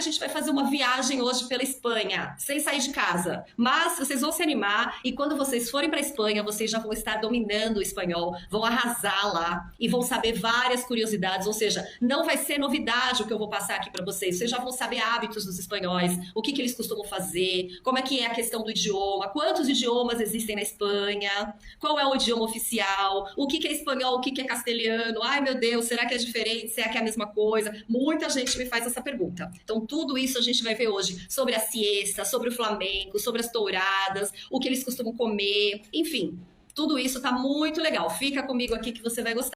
gente vai fazer uma viagem hoje pela Espanha, sem sair de casa. Mas vocês vão se animar e quando vocês forem para a Espanha, vocês já vão estar dominando o espanhol, vão arrasar lá e vão saber várias curiosidades, ou seja, não vai ser novidade o que eu vou passar aqui para vocês já vão saber hábitos dos espanhóis, o que eles costumam fazer, como é que é a questão do idioma, quantos idiomas existem na Espanha, qual é o idioma oficial, o que é espanhol, o que é castelhano, ai meu Deus, será que é diferente, será que é a mesma coisa? Muita gente me faz essa pergunta. Então tudo isso a gente vai ver hoje, sobre a siesta, sobre o flamenco, sobre as touradas, o que eles costumam comer, enfim, tudo isso tá muito legal. Fica comigo aqui que você vai gostar.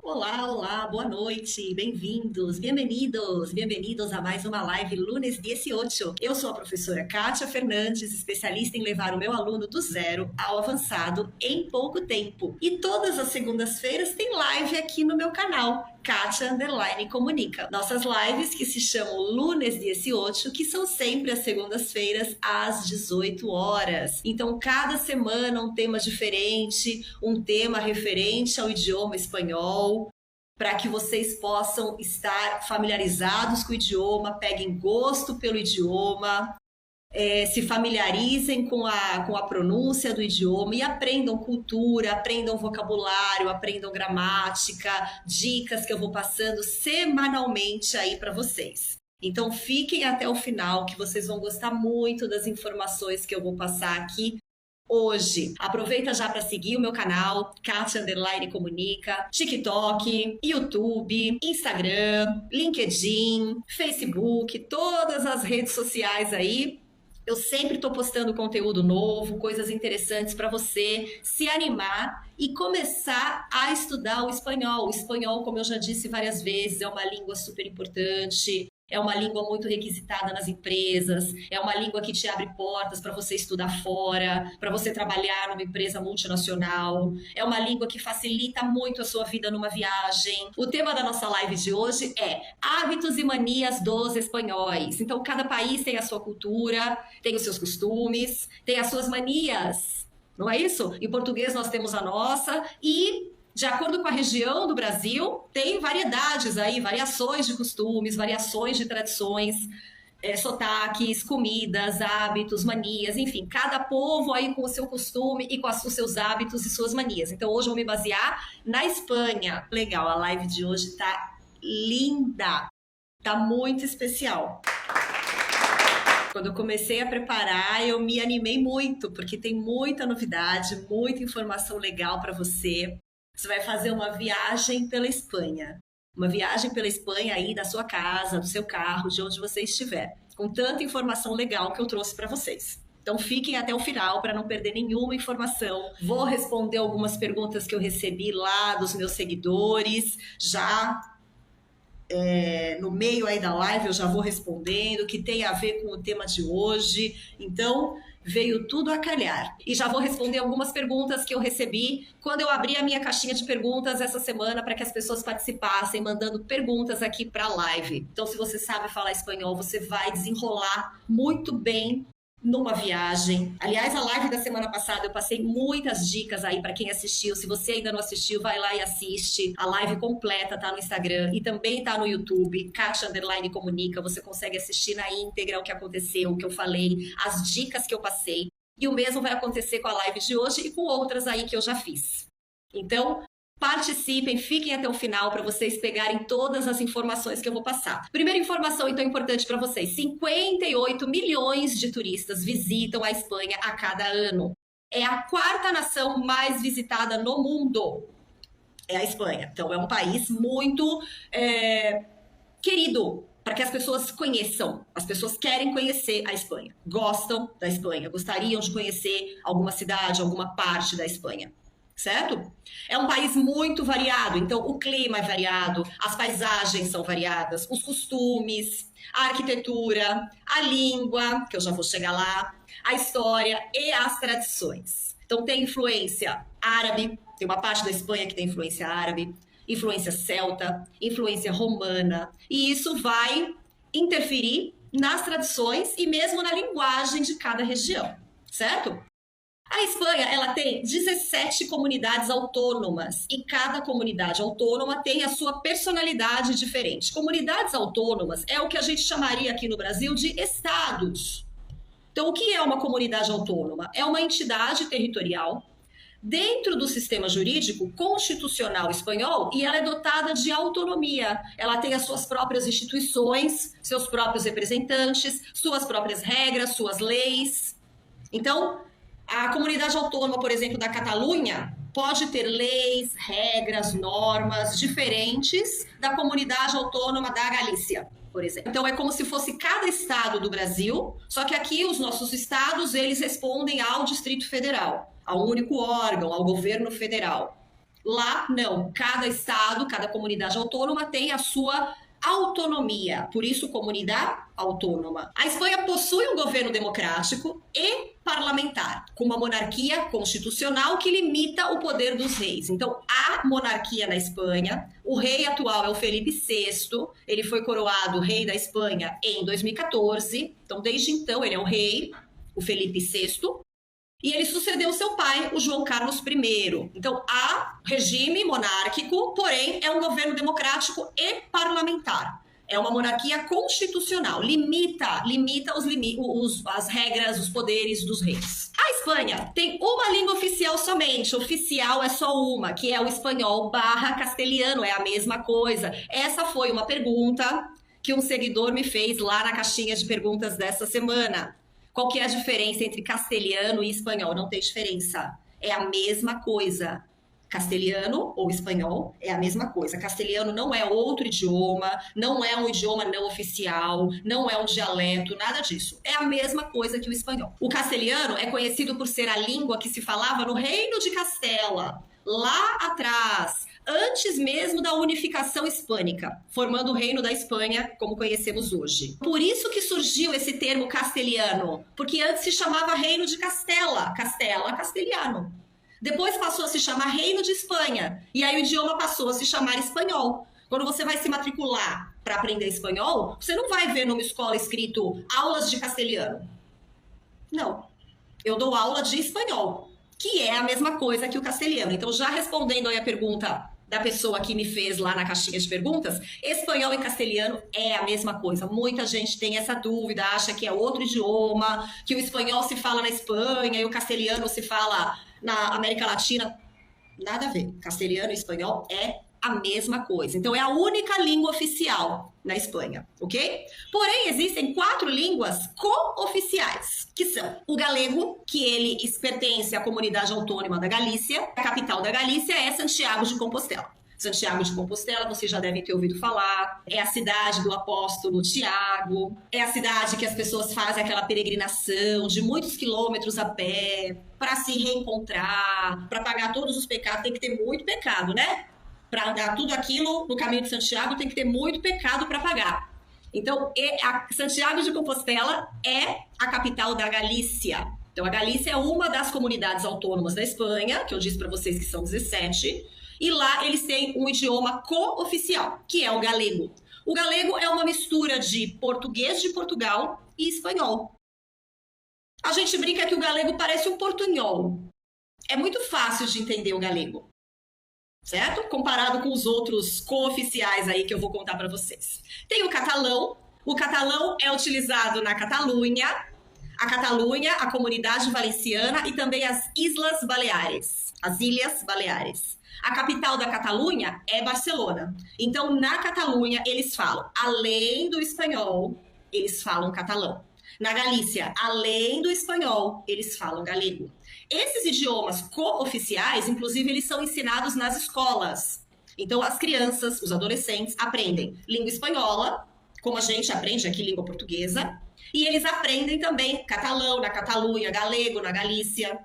Olá, olá, boa noite, bem-vindos, bem-vindos a mais uma live Lunes 18. Eu sou a professora Kátia Fernandes, especialista em levar o meu aluno do zero ao avançado em pouco tempo. E todas as segundas-feiras tem live aqui no meu canal, Kátia Underline Comunica. Nossas lives que se chamam Lunes 18, que são sempre às segundas-feiras às 18 horas. Então, cada semana um tema diferente, um tema referente ao idioma espanhol, para que vocês possam estar familiarizados com o idioma, peguem gosto pelo idioma, se familiarizem com a pronúncia do idioma e aprendam cultura, aprendam vocabulário, aprendam gramática, dicas que eu vou passando semanalmente aí para vocês. Então fiquem até o final que vocês vão gostar muito das informações que eu vou passar aqui hoje. Aproveita já para seguir o meu canal, Kátia Underline Comunica, TikTok, YouTube, Instagram, LinkedIn, Facebook, todas as redes sociais aí. Eu sempre estou postando conteúdo novo, coisas interessantes para você se animar e começar a estudar o espanhol. O espanhol, como eu já disse várias vezes, é uma língua super importante. É uma língua muito requisitada nas empresas, é uma língua que te abre portas para você estudar fora, para você trabalhar numa empresa multinacional, é uma língua que facilita muito a sua vida numa viagem. O tema da nossa live de hoje é hábitos e manias dos espanhóis. Então, cada país tem a sua cultura, tem os seus costumes, tem as suas manias, não é isso? Em português nós temos a nossa e de acordo com a região do Brasil, tem variedades aí, variações de costumes, variações de tradições, sotaques, comidas, hábitos, manias, enfim, cada povo aí com o seu costume e com os seus hábitos e suas manias. Então hoje eu vou me basear na Espanha. Legal, a live de hoje tá linda, tá muito especial. Quando eu comecei a preparar, eu me animei muito, porque tem muita novidade, muita informação legal para você. Você vai fazer uma viagem pela Espanha. Uma viagem pela Espanha aí da sua casa, do seu carro, de onde você estiver. Com tanta informação legal que eu trouxe para vocês. Então fiquem até o final para não perder nenhuma informação. Vou responder algumas perguntas que eu recebi lá dos meus seguidores. Já no meio aí da live eu já vou respondendo, que tem a ver com o tema de hoje. Então veio tudo a calhar. E já vou responder algumas perguntas que eu recebi quando eu abri a minha caixinha de perguntas essa semana para que as pessoas participassem, mandando perguntas aqui para a live. Então, se você sabe falar espanhol, você vai desenrolar muito bem numa viagem. Aliás, a live da semana passada eu passei muitas dicas aí para quem assistiu. Se você ainda não assistiu, vai lá e assiste. A live completa tá no Instagram e também tá no YouTube, Kátia Underline Comunica. Você consegue assistir na íntegra o que aconteceu, o que eu falei, as dicas que eu passei. E o mesmo vai acontecer com a live de hoje e com outras aí que eu já fiz. Então, participem, fiquem até o final para vocês pegarem todas as informações que eu vou passar. Primeira informação, então, importante para vocês. 58 milhões de turistas visitam a Espanha a cada ano. É a quarta nação mais visitada no mundo. É a Espanha. Então, é um país muito querido para que as pessoas conheçam. As pessoas querem conhecer a Espanha. Gostam da Espanha. Gostariam de conhecer alguma cidade, alguma parte da Espanha. Certo? É um país muito variado, então o clima é variado, as paisagens são variadas, os costumes, a arquitetura, a língua, que eu já vou chegar lá, a história e as tradições. Então tem influência árabe, tem uma parte da Espanha que tem influência árabe, influência celta, influência romana, e isso vai interferir nas tradições e mesmo na linguagem de cada região, certo? A Espanha, ela tem 17 comunidades autônomas e cada comunidade autônoma tem a sua personalidade diferente. Comunidades autônomas é o que a gente chamaria aqui no Brasil de estados. Então, o que é uma comunidade autônoma? É uma entidade territorial dentro do sistema jurídico constitucional espanhol e ela é dotada de autonomia. Ela tem as suas próprias instituições, seus próprios representantes, suas próprias regras, suas leis. Então, a comunidade autônoma, por exemplo, da Catalunha, pode ter leis, regras, normas diferentes da comunidade autônoma da Galícia, por exemplo. Então, é como se fosse cada estado do Brasil, só que aqui os nossos estados, eles respondem ao Distrito Federal, ao único órgão, ao governo federal. Lá, não. Cada estado, cada comunidade autônoma tem a sua autonomia, por isso comunidade autônoma. A Espanha possui um governo democrático e parlamentar, com uma monarquia constitucional que limita o poder dos reis. Então, há monarquia na Espanha. O rei atual é o Felipe VI, ele foi coroado rei da Espanha em 2014. Então, desde então, ele é o rei, o Felipe VI. E ele sucedeu seu pai, o João Carlos I. Então, há regime monárquico, porém, é um governo democrático e parlamentar. É uma monarquia constitucional, limita as regras, os poderes dos reis. A Espanha tem uma língua oficial somente, oficial é só uma, que é o espanhol / castelhano, é a mesma coisa. Essa foi uma pergunta que um seguidor me fez lá na caixinha de perguntas dessa semana. Qual que é a diferença entre castelhano e espanhol? Não tem diferença. É a mesma coisa. Castelhano ou espanhol é a mesma coisa. Castelhano não é outro idioma, não é um idioma não oficial, não é um dialeto, nada disso. É a mesma coisa que o espanhol. O castelhano é conhecido por ser a língua que se falava no Reino de Castela, lá atrás, antes mesmo da unificação hispânica, formando o Reino da Espanha como conhecemos hoje. Por isso que surgiu esse termo castelhano, porque antes se chamava Reino de Castela, Castela, castelhano. Depois passou a se chamar Reino de Espanha, e aí o idioma passou a se chamar espanhol. Quando você vai se matricular para aprender espanhol, você não vai ver numa escola escrito aulas de castelhano. Não, eu dou aula de espanhol, que é a mesma coisa que o castelhano. Então, já respondendo aí a pergunta da pessoa que me fez lá na caixinha de perguntas, espanhol e castelhano é a mesma coisa. Muita gente tem essa dúvida, acha que é outro idioma, que o espanhol se fala na Espanha e o castelhano se fala na América Latina. Nada a ver. Castelhano e espanhol é a mesma coisa. Então, é a única língua oficial na Espanha, ok? Porém, existem 4 línguas co-oficiais, que são o galego, que ele pertence à comunidade autônoma da Galícia. A capital da Galícia é Santiago de Compostela. Santiago de Compostela, vocês já devem ter ouvido falar, é a cidade do apóstolo Tiago, é a cidade que as pessoas fazem aquela peregrinação de muitos quilômetros a pé para se reencontrar, para pagar todos os pecados. Tem que ter muito pecado, né? Para dar tudo aquilo no caminho de Santiago, tem que ter muito pecado para pagar. Então, Santiago de Compostela é a capital da Galícia. Então, a Galícia é uma das comunidades autônomas da Espanha, que eu disse para vocês que são 17, e lá eles têm um idioma co-oficial, que é o galego. O galego é uma mistura de português de Portugal e espanhol. A gente brinca que o galego parece um portunhol. É muito fácil de entender o galego, certo? Comparado com os outros co-oficiais aí que eu vou contar para vocês. Tem o catalão. O catalão é utilizado na Catalunha, a Comunidade Valenciana e também as Islas Baleares, as Ilhas Baleares. A capital da Catalunha é Barcelona. Então, na Catalunha, eles falam, além do espanhol, eles falam catalão. Na Galícia, além do espanhol, eles falam galego. Esses idiomas co-oficiais, inclusive, eles são ensinados nas escolas. Então, as crianças, os adolescentes, aprendem língua espanhola, como a gente aprende aqui língua portuguesa, e eles aprendem também catalão na Catalunha, galego na Galícia,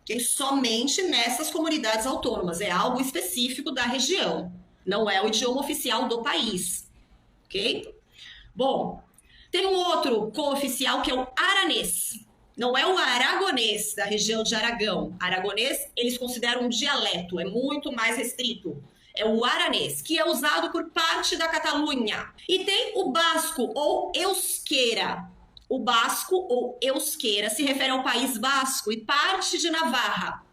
okay? Somente nessas comunidades autônomas. É algo específico da região. Não é o idioma oficial do país. Ok? Bom, tem um outro co-oficial que é o aranês. Não é o aragonês da região de Aragão. Aragonês, eles consideram um dialeto, é muito mais restrito. É o aranês, que é usado por parte da Catalunha. E tem o basco, ou euskera, O basco, ou euskera, se refere ao País Basco e parte de Navarra.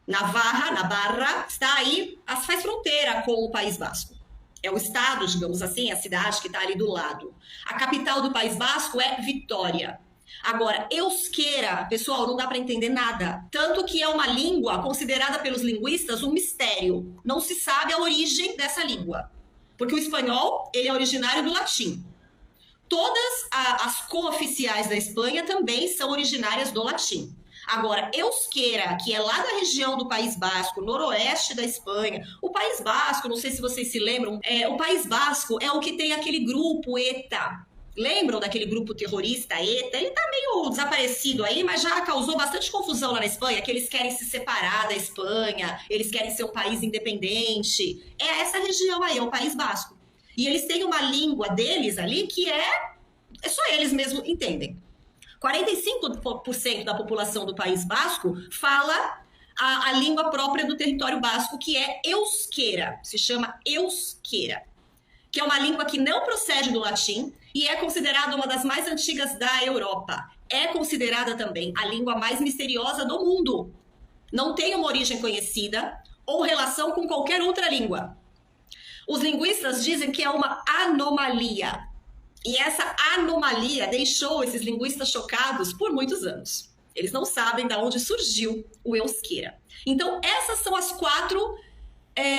Navarra, está aí, faz fronteira com o País Basco. É o estado, digamos assim, a cidade que está ali do lado. A capital do País Basco é Vitória. Agora, euskera, pessoal, não dá para entender nada. Tanto que é uma língua considerada pelos linguistas um mistério. Não se sabe a origem dessa língua. Porque o espanhol, ele é originário do latim. Todas as cooficiais da Espanha também são originárias do latim. Agora, euskera, que é lá da região do País Basco, noroeste da Espanha, o País Basco, não sei se vocês se lembram, o País Basco é o que tem aquele grupo ETA. Lembram daquele grupo terrorista ETA? Ele tá meio desaparecido aí, mas já causou bastante confusão lá na Espanha, que eles querem se separar da Espanha, eles querem ser um país independente. É essa região aí, é o País Basco. E eles têm uma língua deles ali que só eles mesmos entendem. 45% da população do País Basco fala a língua própria do território basco, que é euskera, se chama euskera, que é uma língua que não procede do latim e é considerada uma das mais antigas da Europa. É considerada também a língua mais misteriosa do mundo. Não tem uma origem conhecida ou relação com qualquer outra língua. Os linguistas dizem que é uma anomalia. E essa anomalia deixou esses linguistas chocados por muitos anos. Eles não sabem de onde surgiu o euskera. Então, essas são as 4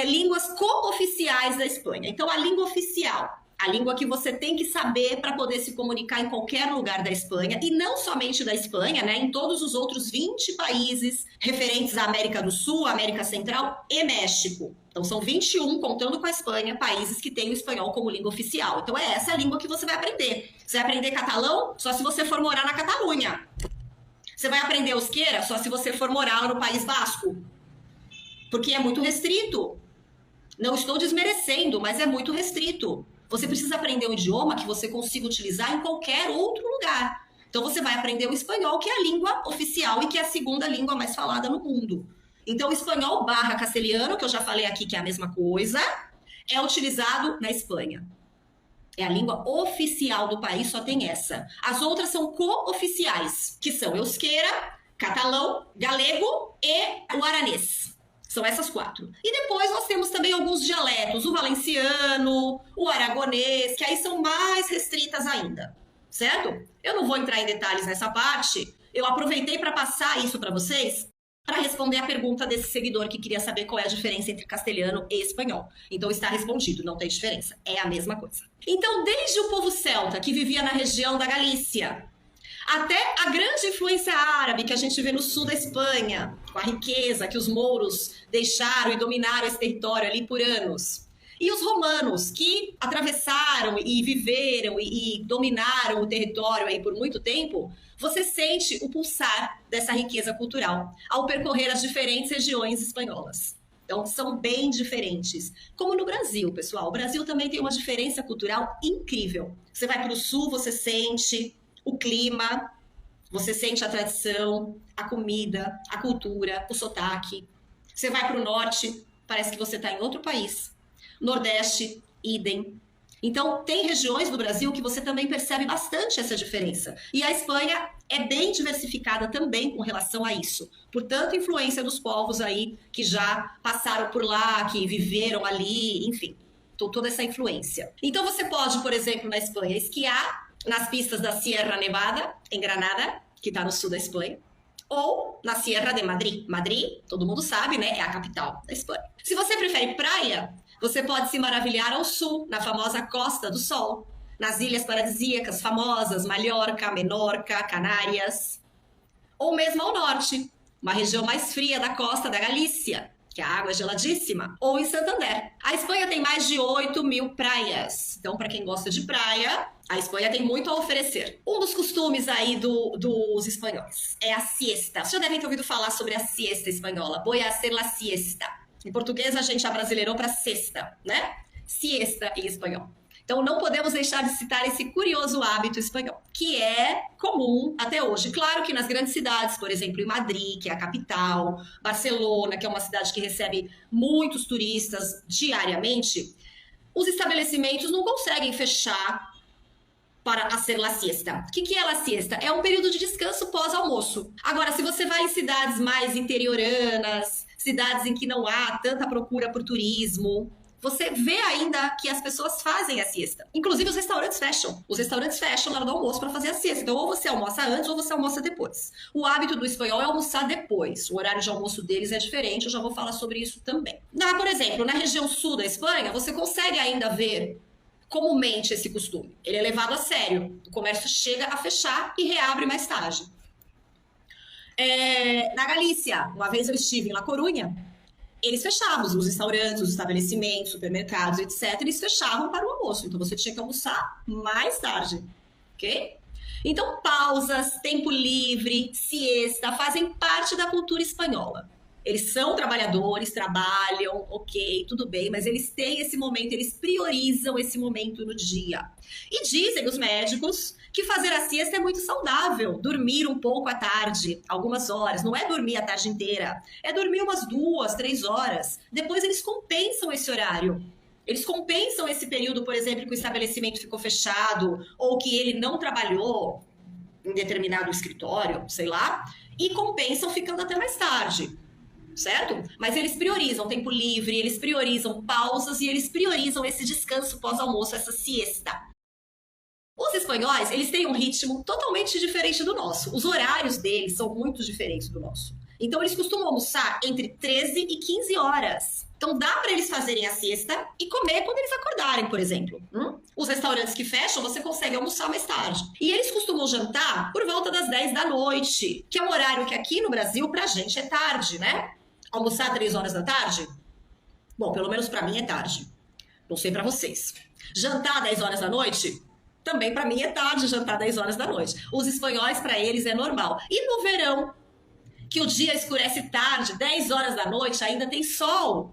línguas cooficiais da Espanha. Então, a língua oficial, a língua que você tem que saber para poder se comunicar em qualquer lugar da Espanha, e não somente da Espanha, né, em todos os outros 20 países referentes à América do Sul, América Central e México. Então, são 21, contando com a Espanha, países que têm o espanhol como língua oficial. Então, é essa a língua que você vai aprender. Você vai aprender catalão só se você for morar na Catalunha. Você vai aprender euskera só se você for morar no País Basco. Porque é muito restrito. Não estou desmerecendo, mas é muito restrito. Você precisa aprender um idioma que você consiga utilizar em qualquer outro lugar. Então, você vai aprender o espanhol, que é a língua oficial e que é a segunda língua mais falada no mundo. Então, o espanhol / castelhano, que eu já falei aqui que é a mesma coisa, é utilizado na Espanha. É a língua oficial do país, só tem essa. As outras são cooficiais, que são euskera, catalão, galego e o aranês. São essas 4. E depois nós temos também alguns dialetos, o valenciano, o aragonês, que aí são mais restritas ainda, certo? Eu não vou entrar em detalhes nessa parte, eu aproveitei para passar isso para vocês, para responder a pergunta desse seguidor que queria saber qual é a diferença entre castelhano e espanhol. Então está respondido, não tem diferença, é a mesma coisa. Então, desde o povo celta, que vivia na região da Galícia, até a grande influência árabe que a gente vê no sul da Espanha, com a riqueza que os mouros deixaram e dominaram esse território ali por anos. E os romanos, que atravessaram e viveram e dominaram o território aí por muito tempo, você sente o pulsar dessa riqueza cultural ao percorrer as diferentes regiões espanholas. Então, são bem diferentes. Como no Brasil, pessoal. O Brasil também tem uma diferença cultural incrível. Você vai para o sul, você sente o clima, você sente a tradição, a comida, a cultura, o sotaque. Você vai para o norte, parece que você está em outro país. Nordeste, idem. Então, tem regiões do Brasil que você também percebe bastante essa diferença. E a Espanha é bem diversificada também com relação a isso. Portanto, influência dos povos aí que já passaram por lá, que viveram ali, enfim. Então, toda essa influência. Então, você pode, por exemplo, na Espanha, esquiar nas pistas da Sierra Nevada, em Granada, que está no sul da Espanha, ou na Sierra de Madrid. Madrid, todo mundo sabe, né? É a capital da Espanha. Se você prefere praia, você pode se maravilhar ao sul, na famosa Costa do Sol, nas ilhas paradisíacas famosas, Mallorca, Menorca, Canárias, ou mesmo ao norte, uma região mais fria da costa da Galícia, que a água é geladíssima, ou em Santander. A Espanha tem mais de 8.000 praias. Então, para quem gosta de praia, a Espanha tem muito a oferecer. Um dos costumes aí dos espanhóis é a siesta. Vocês já devem ter ouvido falar sobre a siesta espanhola. Voy a hacer la siesta. Em português, a gente abrasileirou para sexta, né? Siesta em espanhol. Então, não podemos deixar de citar esse curioso hábito espanhol, que é comum até hoje. Claro que nas grandes cidades, por exemplo, em Madrid, que é a capital, Barcelona, que é uma cidade que recebe muitos turistas diariamente, os estabelecimentos não conseguem fechar para hacer la siesta. O que é la siesta? É um período de descanso pós-almoço. Agora, se você vai em cidades mais interioranas, cidades em que não há tanta procura por turismo, você vê ainda que as pessoas fazem a siesta. Inclusive, os restaurantes fecham. Os restaurantes fecham na hora do almoço para fazer a siesta. Então, ou você almoça antes ou você almoça depois. O hábito do espanhol é almoçar depois. O horário de almoço deles é diferente. Eu já vou falar sobre isso também. Por exemplo, na região sul da Espanha, você consegue ainda ver comumente esse costume. Ele é levado a sério. O comércio chega a fechar e reabre mais tarde. Na Galícia, uma vez eu estive em La Coruña, eles fechavam, os restaurantes, os estabelecimentos, supermercados, etc. Eles fechavam para o almoço. Então, você tinha que almoçar mais tarde, ok? Então, pausas, tempo livre, siesta, fazem parte da cultura espanhola. Eles são trabalhadores, trabalham, ok, tudo bem, mas eles têm esse momento, eles priorizam esse momento no dia. E dizem os médicos que fazer a siesta é muito saudável, dormir um pouco à tarde, algumas horas, não é dormir a tarde inteira, é dormir umas 2, 3 horas. Depois eles compensam esse horário. Eles compensam esse período, por exemplo, que o estabelecimento ficou fechado ou que ele não trabalhou em determinado escritório, sei lá, e compensam ficando até mais tarde. Certo? Mas eles priorizam tempo livre, eles priorizam pausas e eles priorizam esse descanso pós-almoço, essa siesta. Os espanhóis, eles têm um ritmo totalmente diferente do nosso. Os horários deles são muito diferentes do nosso. Então, eles costumam almoçar entre 13 e 15 horas. Então, dá para eles fazerem a siesta e comer quando eles acordarem, por exemplo. Os restaurantes que fecham, você consegue almoçar mais tarde. E eles costumam jantar por volta das 10 da noite, que é um horário que aqui no Brasil, pra gente, é tarde, né? Almoçar 3 horas da tarde? Bom, pelo menos pra mim é tarde. Não sei pra vocês. Jantar 10 horas da noite? Também pra mim é tarde jantar 10 horas da noite. Os espanhóis, pra eles, é normal. E no verão, que o dia escurece tarde, 10 horas da noite, ainda tem sol.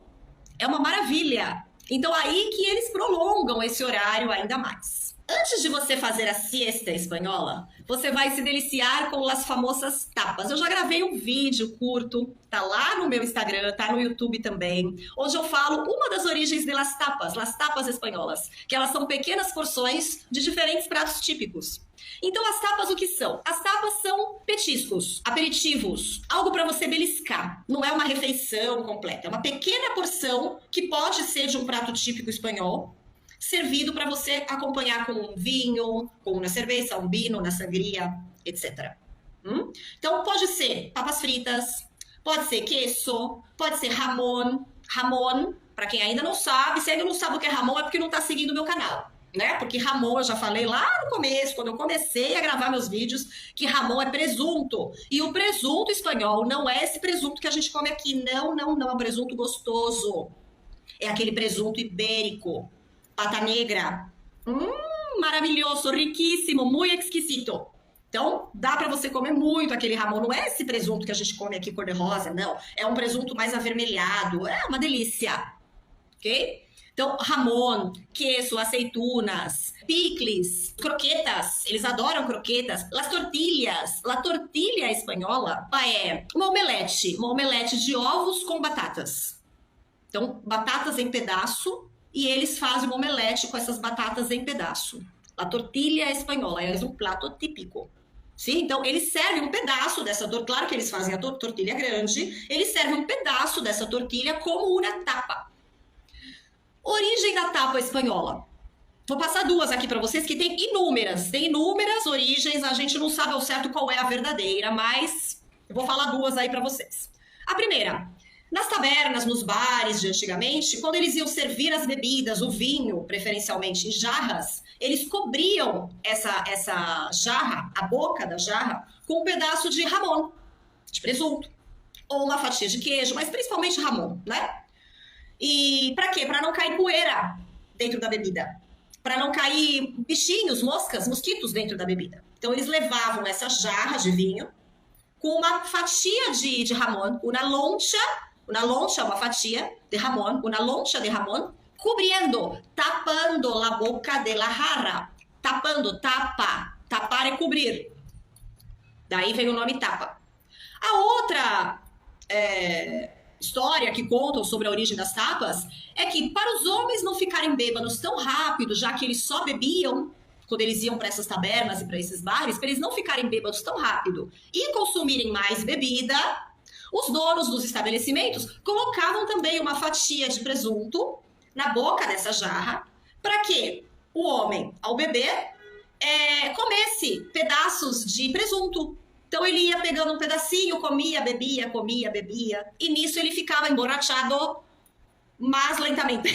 É uma maravilha. Então, aí que eles prolongam esse horário ainda mais. Antes de você fazer a siesta espanhola, você vai se deliciar com as famosas tapas. Eu já gravei um vídeo curto, tá lá no meu Instagram, tá no YouTube também, onde eu falo uma das origens das tapas, las tapas espanholas, que elas são pequenas porções de diferentes pratos típicos. Então, as tapas o que são? As tapas são petiscos, aperitivos, algo para você beliscar. Não é uma refeição completa, é uma pequena porção que pode ser de um prato típico espanhol, servido para você acompanhar com um vinho, com uma cerveja, um vino, uma sangria, etc. Então, pode ser papas fritas, pode ser queso, pode ser jamón. Jamón, para quem ainda não sabe, se ainda não sabe o que é jamón, é porque não está seguindo o meu canal, né? Porque jamón, eu já falei lá no começo, quando eu comecei a gravar meus vídeos, que jamón é presunto. E o presunto espanhol não é esse presunto que a gente come aqui. Não, é um presunto gostoso. É aquele presunto ibérico. Pata negra, maravilhoso, riquíssimo, muito exquisito. Então, dá para você comer muito aquele jamón. Não é esse presunto que a gente come aqui cor-de-rosa, não. É um presunto mais avermelhado. É uma delícia, ok? Então, jamón, queso, aceitunas, picles, croquetas. Eles adoram croquetas. Las tortillas. La tortilha espanhola é uma omelete de ovos com batatas. Então, batatas em pedaço. E eles fazem uma omelete com essas batatas em pedaço. A tortilha espanhola é um prato típico. Sim? Então, eles servem um pedaço dessa tortilha. Claro que eles fazem a tortilha grande. Eles servem um pedaço dessa tortilha como uma tapa. Origem da tapa espanhola. Vou passar 2 aqui para vocês, que tem inúmeras. Tem inúmeras origens. A gente não sabe ao certo qual é a verdadeira, mas eu vou falar 2 aí para vocês. A primeira... Nas tabernas, nos bares de antigamente, quando eles iam servir as bebidas, o vinho, preferencialmente em jarras, eles cobriam essa jarra, a boca da jarra, com um pedaço de jamón, de presunto, ou uma fatia de queijo, mas principalmente jamón, né? E para quê? Para não cair poeira dentro da bebida, para não cair bichinhos, moscas, mosquitos dentro da bebida. Então eles levavam essa jarra de vinho com uma fatia de jamón, uma loncha é uma fatia de jamón, uma loncha de jamón, cubriendo, tapando a boca de la jarra. Tapando, tapa. Tapar é cobrir. Daí vem o nome tapa. A outra história que contam sobre a origem das tapas é que para os homens não ficarem bêbados tão rápido, já que eles só bebiam, quando eles iam para essas tabernas e para esses bares, para eles não ficarem bêbados tão rápido e consumirem mais bebida, os donos dos estabelecimentos colocavam também uma fatia de presunto na boca dessa jarra, para que o homem, ao beber, comesse pedaços de presunto. Então ele ia pegando um pedacinho, comia, bebia, e nisso ele ficava emborrachado, mas lentamente.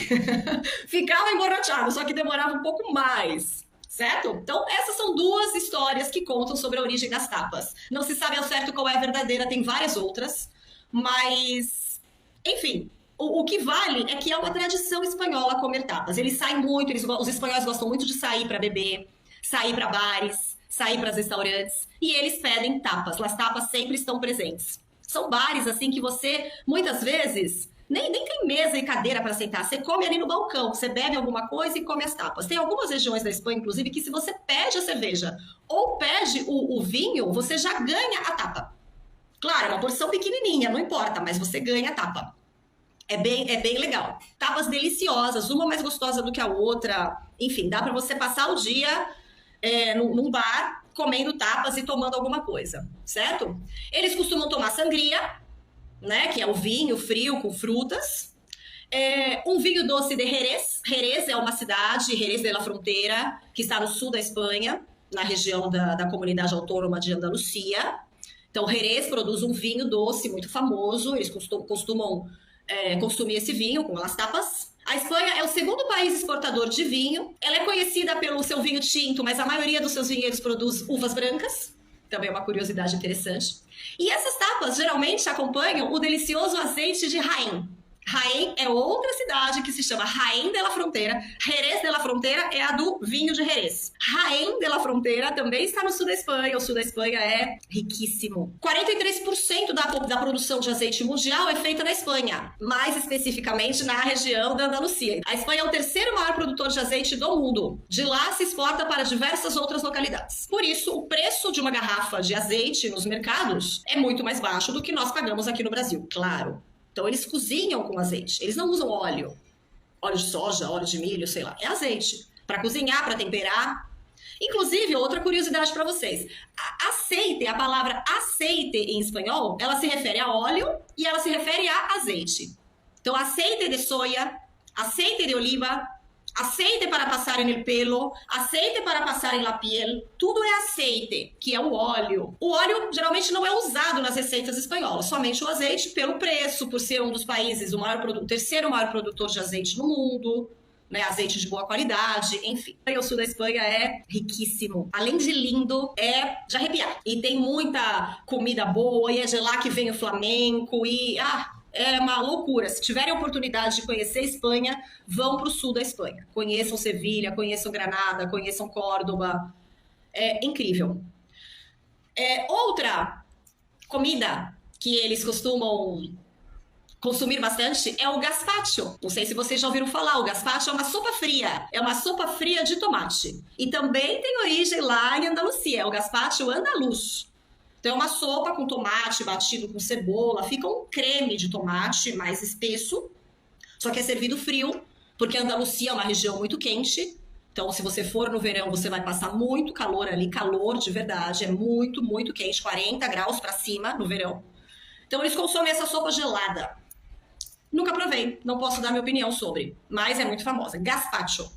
Ficava emborrachado, só que demorava um pouco mais, certo? Então essas são duas histórias que contam sobre a origem das tapas. Não se sabe ao certo qual é a verdadeira, tem várias outras, mas, enfim, o que vale é que é uma tradição espanhola comer tapas. Eles saem muito, os espanhóis gostam muito de sair para beber, sair para bares, sair para restaurantes, e eles pedem tapas. As tapas sempre estão presentes. São bares, assim, que você, muitas vezes, nem tem mesa e cadeira para sentar. Você come ali no balcão, você bebe alguma coisa e come as tapas. Tem algumas regiões da Espanha, inclusive, que se você pede a cerveja ou pede o vinho, você já ganha a tapa. Claro, é uma porção pequenininha, não importa, mas você ganha a tapa. É bem legal. Tapas deliciosas, uma mais gostosa do que a outra. Enfim, dá para você passar o dia num bar comendo tapas e tomando alguma coisa, certo? Eles costumam tomar sangria, né, que é o vinho frio com frutas. Um vinho doce de Jerez. Jerez é uma cidade, Jerez de la Frontera, que está no sul da Espanha, na região da comunidade autônoma de Andalucia. Então, Jerez produz um vinho doce muito famoso, eles costumam consumir esse vinho com as tapas. A Espanha é o segundo país exportador de vinho. Ela é conhecida pelo seu vinho tinto, mas a maioria dos seus vinhedos produz uvas brancas. Também é uma curiosidade interessante. E essas tapas geralmente acompanham o delicioso azeite de Jaén. Jaén é outra cidade que se chama Jaén de la Frontera. Jerez de la Frontera é a do vinho de Jerez. Jaén de la Frontera também está no sul da Espanha. O sul da Espanha é riquíssimo. 43% da produção de azeite mundial é feita na Espanha, mais especificamente na região da Andalucia. A Espanha é o terceiro maior produtor de azeite do mundo. De lá se exporta para diversas outras localidades. Por isso, o preço de uma garrafa de azeite nos mercados é muito mais baixo do que nós pagamos aqui no Brasil, claro. Então, eles cozinham com azeite. Eles não usam óleo de soja, óleo de milho, sei lá. É azeite. Para cozinhar, para temperar. Inclusive, outra curiosidade para vocês. Aceite, a palavra aceite em espanhol, ela se refere a óleo e ela se refere a azeite. Então, aceite de soja, aceite de oliva, aceite para passar no pelo, aceite para passar em la piel, tudo é aceite, que é o óleo. O óleo geralmente não é usado nas receitas espanholas, somente o azeite pelo preço, por ser um dos países, o terceiro maior produtor de azeite no mundo, né, azeite de boa qualidade, enfim. O sul da Espanha é riquíssimo. Além de lindo, é de arrepiar. E tem muita comida boa, e é de lá que vem o flamenco, é uma loucura. Se tiverem a oportunidade de conhecer a Espanha, vão para o sul da Espanha. Conheçam Sevilha, conheçam Granada, conheçam Córdoba. É incrível. Outra comida que eles costumam consumir bastante é o gazpacho. Não sei se vocês já ouviram falar. O gazpacho é uma sopa fria. É uma sopa fria de tomate. E também tem origem lá em Andalucia. É o gazpacho andaluz. Então é uma sopa com tomate batido com cebola, fica um creme de tomate mais espesso, só que é servido frio, porque a Andalucia é uma região muito quente, então se você for no verão você vai passar muito calor ali, calor de verdade, é muito, muito quente, 40 graus para cima no verão. Então eles consomem essa sopa gelada. Nunca provei, não posso dar minha opinião sobre, mas é muito famosa, gazpacho.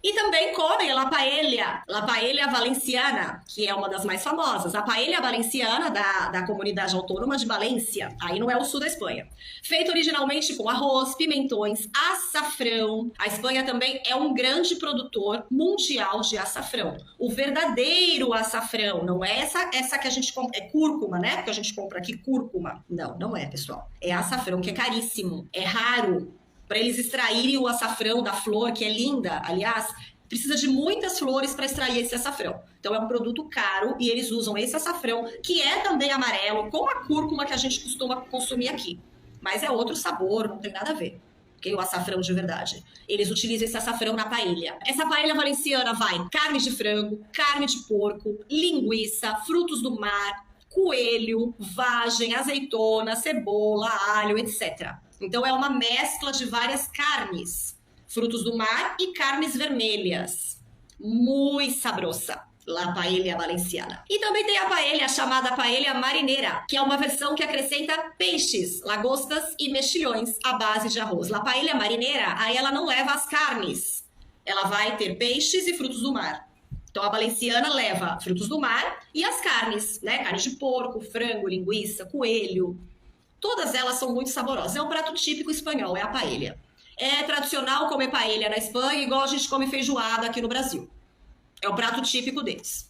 E também comem la paella valenciana, que é uma das mais famosas. A paella valenciana da comunidade autônoma de Valência, aí não é o sul da Espanha. Feita originalmente com arroz, pimentões, açafrão. A Espanha também é um grande produtor mundial de açafrão. O verdadeiro açafrão, não é essa que a gente compra, é cúrcuma, né? Porque a gente compra aqui cúrcuma. Não é, pessoal. É açafrão, que é caríssimo, é raro. Para eles extraírem o açafrão da flor, que é linda, aliás, precisa de muitas flores para extrair esse açafrão. Então é um produto caro e eles usam esse açafrão, que é também amarelo, com a cúrcuma que a gente costuma consumir aqui. Mas é outro sabor, não tem nada a ver. Que o açafrão de verdade. Eles utilizam esse açafrão na paella. Essa paella valenciana vai carne de frango, carne de porco, linguiça, frutos do mar, coelho, vagem, azeitona, cebola, alho, etc. Então é uma mescla de várias carnes, frutos do mar e carnes vermelhas. Muito sabrosa. La paella valenciana. E também tem a paella chamada paella marineira, que é uma versão que acrescenta peixes, lagostas e mexilhões à base de arroz. La paella marineira, aí ela não leva as carnes. Ela vai ter peixes e frutos do mar. Então a valenciana leva frutos do mar e as carnes, né? Carne de porco, frango, linguiça, coelho. Todas elas são muito saborosas. É um prato típico espanhol, é a paella. É tradicional comer paella na Espanha, igual a gente come feijoada aqui no Brasil. É o prato típico deles.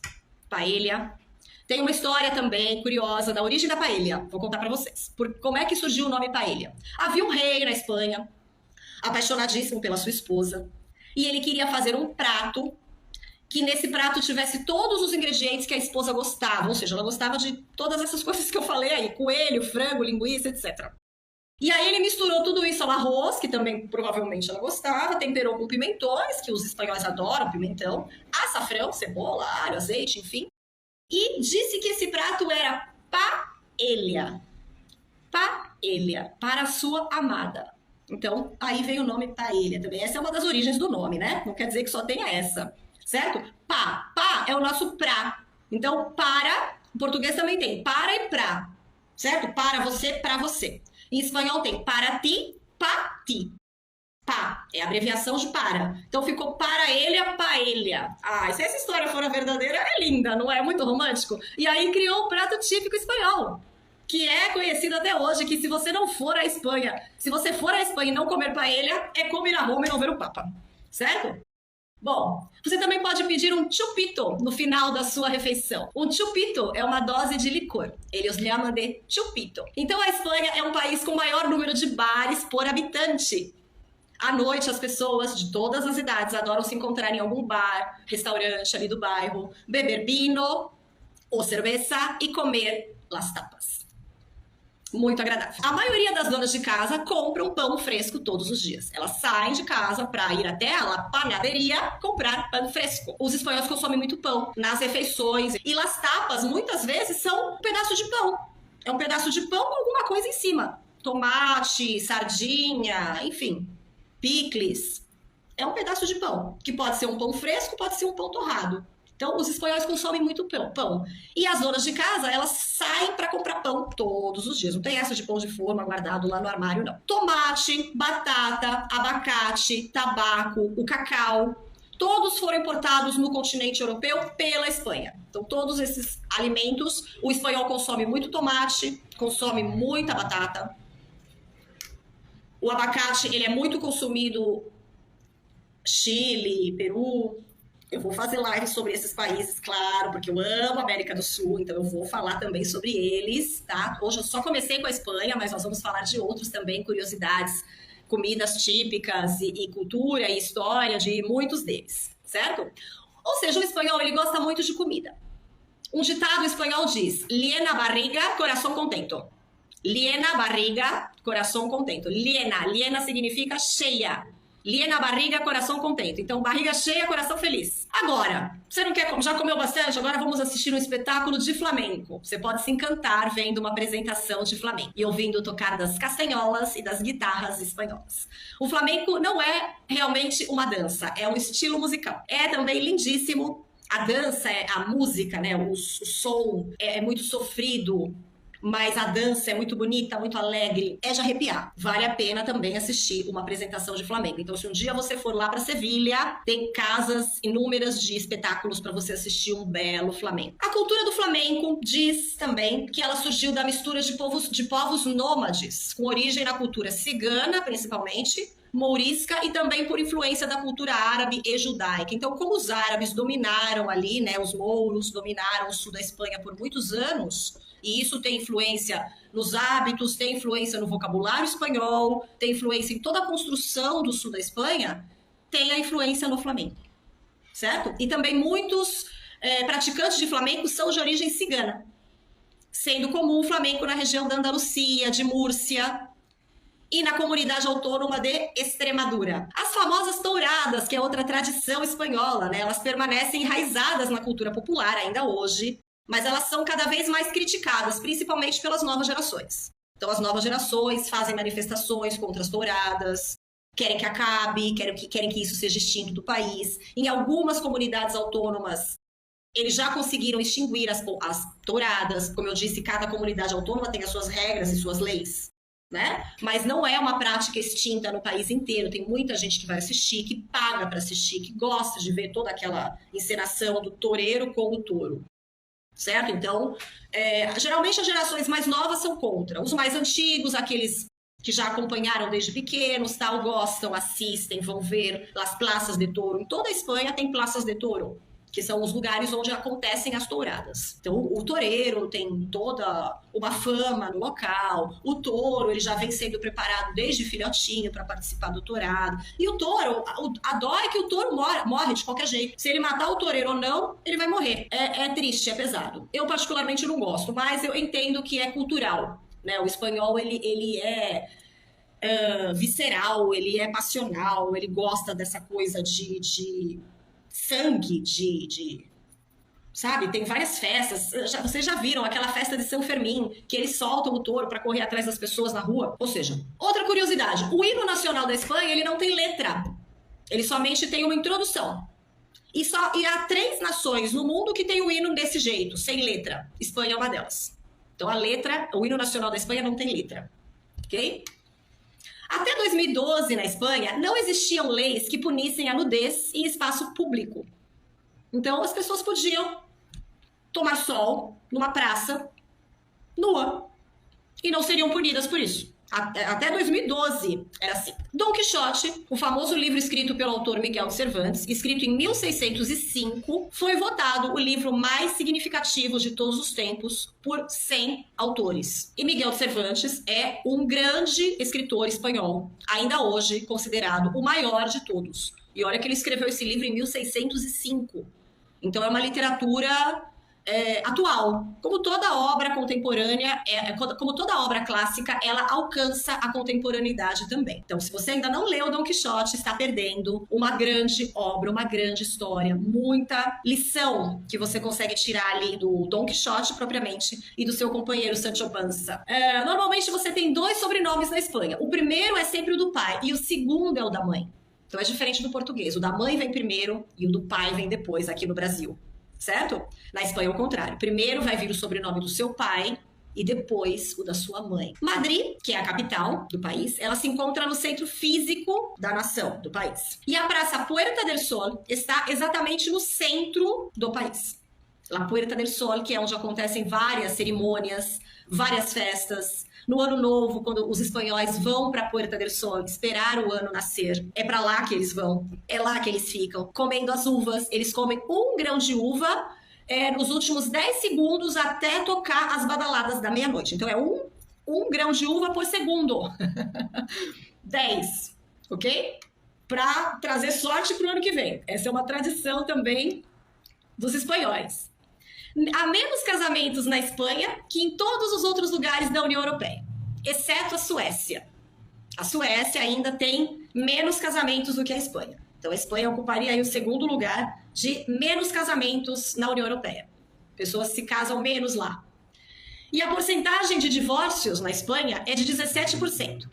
Paella. Tem uma história também curiosa da origem da paella. Vou contar pra vocês. Como é que surgiu o nome paella? Havia um rei na Espanha, apaixonadíssimo pela sua esposa, e ele queria fazer um prato que nesse prato tivesse todos os ingredientes que a esposa gostava. Ou seja, ela gostava de todas essas coisas que eu falei aí. Coelho, frango, linguiça, etc. E aí ele misturou tudo isso ao arroz, que também provavelmente ela gostava, temperou com pimentões, que os espanhóis adoram pimentão, açafrão, cebola, alho, azeite, enfim. E disse que esse prato era paella. Paella, para a sua amada. Então, aí veio o nome paella também. Essa é uma das origens do nome, né? Não quer dizer que só tenha essa, certo? Pá é o nosso pra. Então, para, em português também tem para e pra, certo? Para você, pra você. Em espanhol tem para ti, pa ti. Pa é a abreviação de para. Então ficou para ele a paella. Ah, se essa história for a verdadeira, é linda, não é? Muito romântico. E aí criou um prato típico espanhol, que é conhecido até hoje, que se você não for à Espanha, se você for à Espanha e não comer paella, é como ir a Roma e não ver o Papa. Certo? Bom, você também pode pedir um chupito no final da sua refeição. Um chupito é uma dose de licor. Eles chamam de chupito. Então a Espanha é um país com maior número de bares por habitante. À noite, as pessoas de todas as idades adoram se encontrar em algum bar, restaurante ali do bairro, beber vino ou cerveja e comer las tapas. Muito agradável. A maioria das donas de casa compram pão fresco todos os dias. Elas saem de casa para ir até a panaderia comprar pão fresco. Os espanhóis consomem muito pão nas refeições. E las tapas, muitas vezes, são um pedaço de pão. É um pedaço de pão com alguma coisa em cima. Tomate, sardinha, enfim, picles. É um pedaço de pão, que pode ser um pão fresco, pode ser um pão torrado. Então, os espanhóis consomem muito pão. E as donas de casa, elas saem para comprar pão todos os dias. Não tem essa de pão de forma guardado lá no armário, não. Tomate, batata, abacate, tabaco, o cacau, todos foram importados no continente europeu pela Espanha. Então, todos esses alimentos, o espanhol consome muito tomate, consome muita batata. O abacate, ele é muito consumido Chile, Peru. Eu vou fazer live sobre esses países, claro, porque eu amo a América do Sul, então eu vou falar também sobre eles, tá? Hoje eu só comecei com a Espanha, mas nós vamos falar de outros também, curiosidades, comidas típicas e cultura e história de muitos deles, certo? Ou seja, o espanhol, ele gosta muito de comida. Um ditado espanhol diz, llena barriga, coração contento. Llena barriga, coração contento. Llena significa cheia. Llena barriga, coração contento. Então, barriga cheia, coração feliz. Agora, você não quer, já comeu bastante? Agora vamos assistir um espetáculo de flamenco. Você pode se encantar vendo uma apresentação de flamenco e ouvindo tocar das castanholas e das guitarras espanholas. O flamenco não é realmente uma dança, é um estilo musical. É também lindíssimo. A dança, a música, né? O som é muito sofrido, mas a dança é muito bonita, muito alegre, é de arrepiar. Vale a pena também assistir uma apresentação de flamenco. Então, se um dia você for lá para Sevilha, tem casas inúmeras de espetáculos para você assistir um belo flamenco. A cultura do flamenco diz também que ela surgiu da mistura de povos nômades, com origem na cultura cigana, principalmente, mourisca e também por influência da cultura árabe e judaica. Então, como os árabes dominaram ali, né, os mouros dominaram o sul da Espanha por muitos anos, e isso tem influência nos hábitos, tem influência no vocabulário espanhol, tem influência em toda a construção do sul da Espanha, tem a influência no flamenco, certo? E também muitos praticantes de flamenco são de origem cigana, sendo comum o flamenco na região da Andalucia, de Múrcia, e na comunidade autônoma de Extremadura. As famosas touradas, que é outra tradição espanhola, né? Elas permanecem enraizadas na cultura popular ainda hoje, mas elas são cada vez mais criticadas, principalmente pelas novas gerações. Então as novas gerações fazem manifestações contra as touradas, querem que acabe, querem que isso seja extinto do país. Em algumas comunidades autônomas, eles já conseguiram extinguir as touradas. Como eu disse, cada comunidade autônoma tem as suas regras e suas leis, né? Mas não é uma prática extinta no país inteiro. Tem muita gente que vai assistir, que paga para assistir, que gosta de ver toda aquela encenação do toureiro com o touro, certo? Então, geralmente as gerações mais novas são contra. Os mais antigos, aqueles que já acompanharam desde pequenos, tal, gostam, assistem, vão ver as praças de touro. Em toda a Espanha tem praças de touro, que são os lugares onde acontecem as touradas. Então, o toureiro tem toda uma fama no local. O touro, ele já vem sendo preparado desde filhotinho para participar do tourado. E o touro, a dó é que o touro morre de qualquer jeito. Se ele matar o toureiro ou não, ele vai morrer. É triste, é pesado. Eu, particularmente, não gosto, mas eu entendo que é cultural, né? O espanhol, ele é visceral, ele é passional, ele gosta dessa coisa de sangue, sabe? Tem várias festas. Vocês já viram aquela festa de São Fermín, que eles soltam o touro para correr atrás das pessoas na rua? Ou seja, outra curiosidade, o hino nacional da Espanha, ele não tem letra. Ele somente tem uma introdução. E há 3 nações no mundo que tem o hino desse jeito, sem letra. Espanha é uma delas. Então o hino nacional da Espanha não tem letra. Ok? Até 2012, na Espanha, não existiam leis que punissem a nudez em espaço público. Então, as pessoas podiam tomar sol numa praça nua e não seriam punidas por isso. Até 2012 era assim. Dom Quixote, o famoso livro escrito pelo autor Miguel de Cervantes, escrito em 1605, foi votado o livro mais significativo de todos os tempos por 100 autores. E Miguel de Cervantes é um grande escritor espanhol, ainda hoje considerado o maior de todos. E olha que ele escreveu esse livro em 1605. Então é uma literatura atual. Como toda obra contemporânea, como toda obra clássica, ela alcança a contemporaneidade também. Então, se você ainda não leu Dom Quixote, está perdendo uma grande obra, uma grande história, muita lição que você consegue tirar ali do Dom Quixote propriamente e do seu companheiro Sancho Panza. Normalmente você tem 2 sobrenomes na Espanha. O primeiro é sempre o do pai e o segundo é o da mãe. Então é diferente do português. O da mãe vem primeiro e o do pai vem depois aqui no Brasil. Certo? Na Espanha é o contrário. Primeiro vai vir o sobrenome do seu pai e depois o da sua mãe. Madrid, que é a capital do país, ela se encontra no centro físico da nação, do país. E a Praça Puerta del Sol está exatamente no centro do país. La Puerta del Sol, que é onde acontecem várias cerimônias, várias festas. No Ano Novo, quando os espanhóis vão para Puerta del Sol esperar o ano nascer, é para lá que eles vão, é lá que eles ficam, comendo as uvas. Eles comem 1 grão de uva nos últimos 10 segundos até tocar as badaladas da meia-noite. Então é um grão de uva por segundo. 10, ok? Para trazer sorte para o ano que vem. Essa é uma tradição também dos espanhóis. Há menos casamentos na Espanha que em todos os outros lugares da União Europeia, exceto a Suécia. A Suécia ainda tem menos casamentos do que a Espanha. Então a Espanha ocuparia aí o 2º lugar de menos casamentos na União Europeia. Pessoas se casam menos lá. E a porcentagem de divórcios na Espanha é de 17%,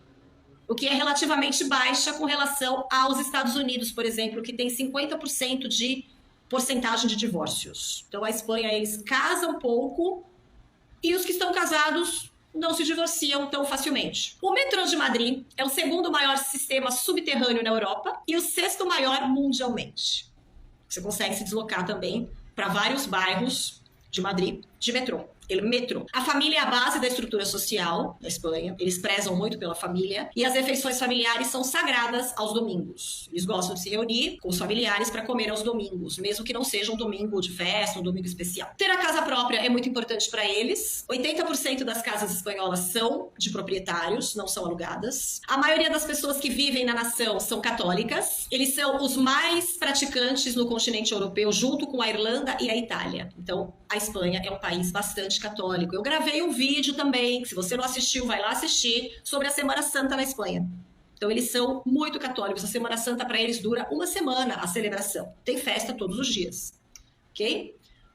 o que é relativamente baixa com relação aos Estados Unidos, por exemplo, que tem 50% de porcentagem de divórcios. Então, a Espanha, eles casam pouco e os que estão casados não se divorciam tão facilmente. O metrô de Madrid é o 2º maior sistema subterrâneo na Europa e o 6º maior mundialmente. Você consegue se deslocar também para vários bairros de Madrid de metrô. Metrô. A família é a base da estrutura social da Espanha. Eles prezam muito pela família. E as refeições familiares são sagradas aos domingos. Eles gostam de se reunir com os familiares para comer aos domingos, mesmo que não seja um domingo de festa, um domingo especial. Ter a casa própria é muito importante para eles. 80% das casas espanholas são de proprietários, não são alugadas. A maioria das pessoas que vivem na nação são católicas. Eles são os mais praticantes no continente europeu, junto com a Irlanda e a Itália. Então, a Espanha é um país bastante católico. Eu gravei um vídeo também, se você não assistiu, vai lá assistir, sobre a Semana Santa na Espanha. Então, eles são muito católicos. A Semana Santa, para eles, dura 1 semana a celebração. Tem festa todos os dias. Ok?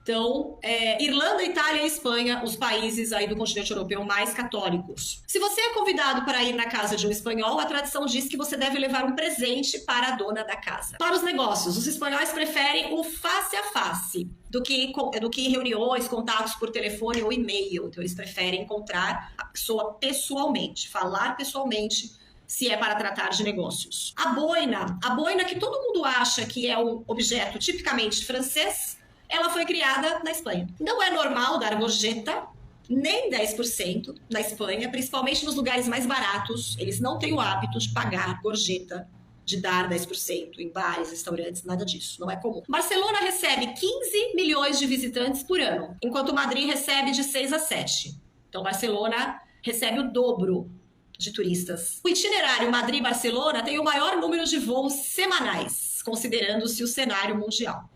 Então, Irlanda, Itália e Espanha, os países aí do continente europeu mais católicos. Se você é convidado para ir na casa de um espanhol, a tradição diz que você deve levar um presente para a dona da casa. Para os negócios, os espanhóis preferem o face a face do que reuniões, contatos por telefone ou e-mail. Então, eles preferem encontrar a pessoa pessoalmente, falar pessoalmente, se é para tratar de negócios. A boina que todo mundo acha que é um objeto tipicamente francês, ela foi criada na Espanha. Não é normal dar gorjeta, nem 10% na Espanha, principalmente nos lugares mais baratos. Eles não têm o hábito de pagar gorjeta, de dar 10% em bares, restaurantes, nada disso. Não é comum. Barcelona recebe 15 milhões de visitantes por ano, enquanto Madrid recebe de 6 a 7. Então, Barcelona recebe o dobro de turistas. O itinerário Madrid-Barcelona tem o maior número de voos semanais, considerando-se o cenário mundial.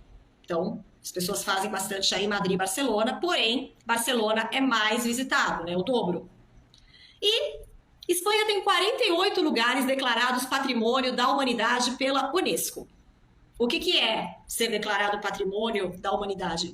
Então, as pessoas fazem bastante aí Madrid e Barcelona, porém, Barcelona é mais visitado, né? O dobro. E Espanha tem 48 lugares declarados Patrimônio da Humanidade pela Unesco. O que é ser declarado Patrimônio da Humanidade?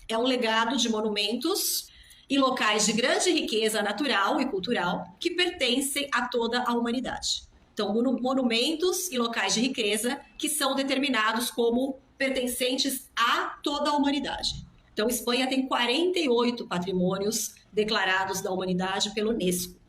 É um legado de monumentos e locais de grande riqueza natural e cultural que pertencem a toda a humanidade. Então, monumentos e locais de riqueza que são determinados como pertencentes a toda a humanidade. Então, Espanha tem 48 patrimônios declarados da humanidade pela Unesco.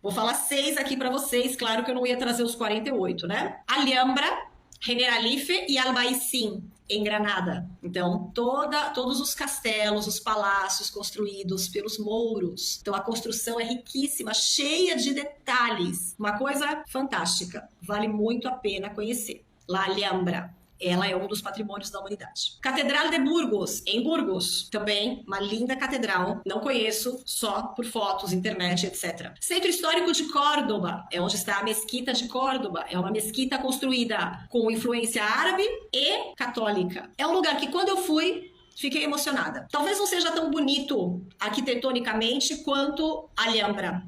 Vou falar 6 aqui para vocês, claro que eu não ia trazer os 48, né? Alhambra, Generalife e Albaicín, em Granada. Então, todos os castelos, os palácios construídos pelos mouros. Então, a construção é riquíssima, cheia de detalhes. Uma coisa fantástica. Vale muito a pena conhecer. La Alhambra. Ela é um dos patrimônios da humanidade. Catedral de Burgos, em Burgos. Também uma linda catedral. Não conheço, só por fotos, internet, etc. Centro Histórico de Córdoba, é onde está a Mesquita de Córdoba. É uma mesquita construída com influência árabe e católica. É um lugar que, quando eu fui, fiquei emocionada. Talvez não seja tão bonito arquitetonicamente quanto a Alhambra,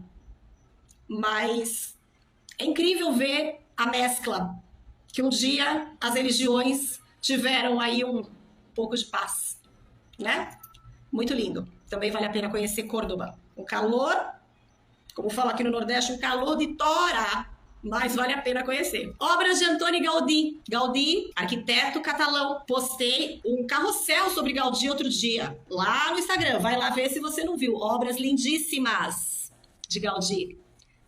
mas é incrível ver a mescla que um dia as religiões tiveram aí um pouco de paz, né? Muito lindo. Também vale a pena conhecer Córdoba. Um calor, como fala aqui no Nordeste, um calor de tora, mas vale a pena conhecer. Obras de Antoni Gaudí. Gaudí, arquiteto catalão. Postei um carrossel sobre Gaudí outro dia, lá no Instagram. Vai lá ver se você não viu. Obras lindíssimas de Gaudí.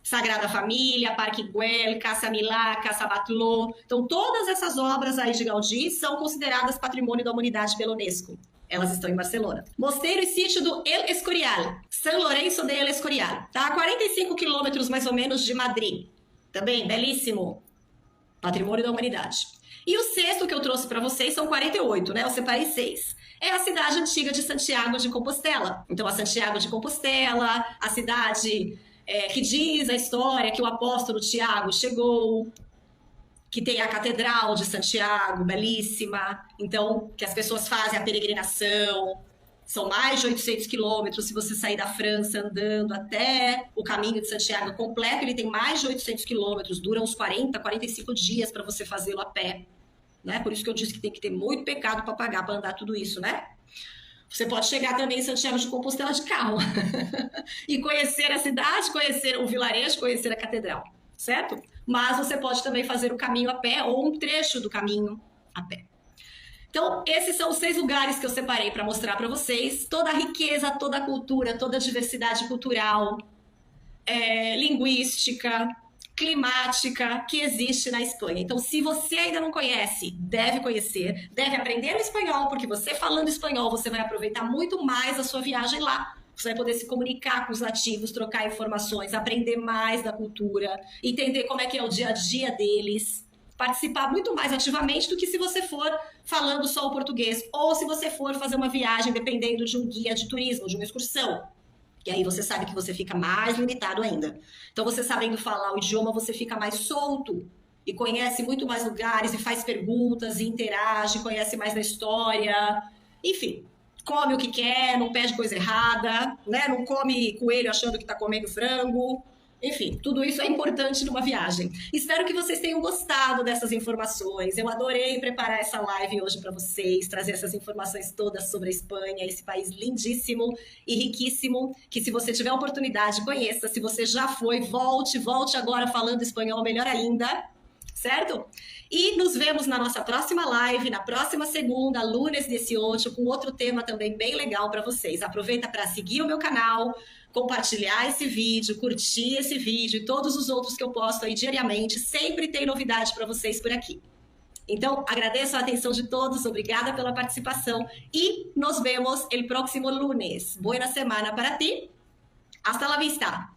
Sagrada Família, Parque Güell, Casa Milà, Casa Batlló. Então, todas essas obras aí de Gaudí são consideradas Patrimônio da Humanidade pela Unesco. Elas estão em Barcelona. Mosteiro e sítio do El Escorial, San Lorenzo de El Escorial. Tá a 45 quilômetros, mais ou menos, de Madrid. Também, belíssimo. Patrimônio da Humanidade. E o sexto que eu trouxe para vocês são 48, né? Eu separei 6. É a cidade antiga de Santiago de Compostela. Então, a Santiago de Compostela, a cidade... que diz a história que o apóstolo Tiago chegou, que tem a Catedral de Santiago, belíssima, então, que as pessoas fazem a peregrinação, são mais de 800 quilômetros, se você sair da França andando até o caminho de Santiago completo, ele tem mais de 800 quilômetros, dura uns 40, 45 dias para você fazê-lo a pé, né? Por isso que eu disse que tem que ter muito pecado para pagar para andar tudo isso, né? Você pode chegar também em Santiago de Compostela de carro e conhecer a cidade, conhecer o vilarejo, conhecer a catedral, certo? Mas você pode também fazer o caminho a pé ou um trecho do caminho a pé. Então, esses são os 6 lugares que eu separei para mostrar para vocês toda a riqueza, toda a cultura, toda a diversidade cultural, linguística, climática que existe na Espanha. Então, se você ainda não conhece, deve conhecer, deve aprender o espanhol, porque você falando espanhol, você vai aproveitar muito mais a sua viagem lá. Você vai poder se comunicar com os nativos, trocar informações, aprender mais da cultura, entender como é que é o dia a dia deles, participar muito mais ativamente do que se você for falando só o português, ou se você for fazer uma viagem dependendo de um guia de turismo, de uma excursão. E aí você sabe que você fica mais limitado ainda. Então, você sabendo falar o idioma, você fica mais solto e conhece muito mais lugares e faz perguntas e interage, conhece mais da história. Enfim, come o que quer, não pede coisa errada, né? Não come coelho achando que está comendo frango. Enfim, tudo isso é importante numa viagem. Espero que vocês tenham gostado dessas informações. Eu adorei preparar essa live hoje para vocês, trazer essas informações todas sobre a Espanha, esse país lindíssimo e riquíssimo, que se você tiver a oportunidade, conheça. Se você já foi, volte agora falando espanhol, melhor ainda, certo? E nos vemos na nossa próxima live, na próxima segunda, lunes 18, com outro tema também bem legal para vocês. Aproveita para seguir o meu canal, compartilhar esse vídeo, curtir esse vídeo e todos os outros que eu posto aí diariamente. Sempre tem novidade para vocês por aqui. Então, agradeço a atenção de todos, obrigada pela participação e nos vemos el próximo lunes. Buena semana para ti. Hasta la vista.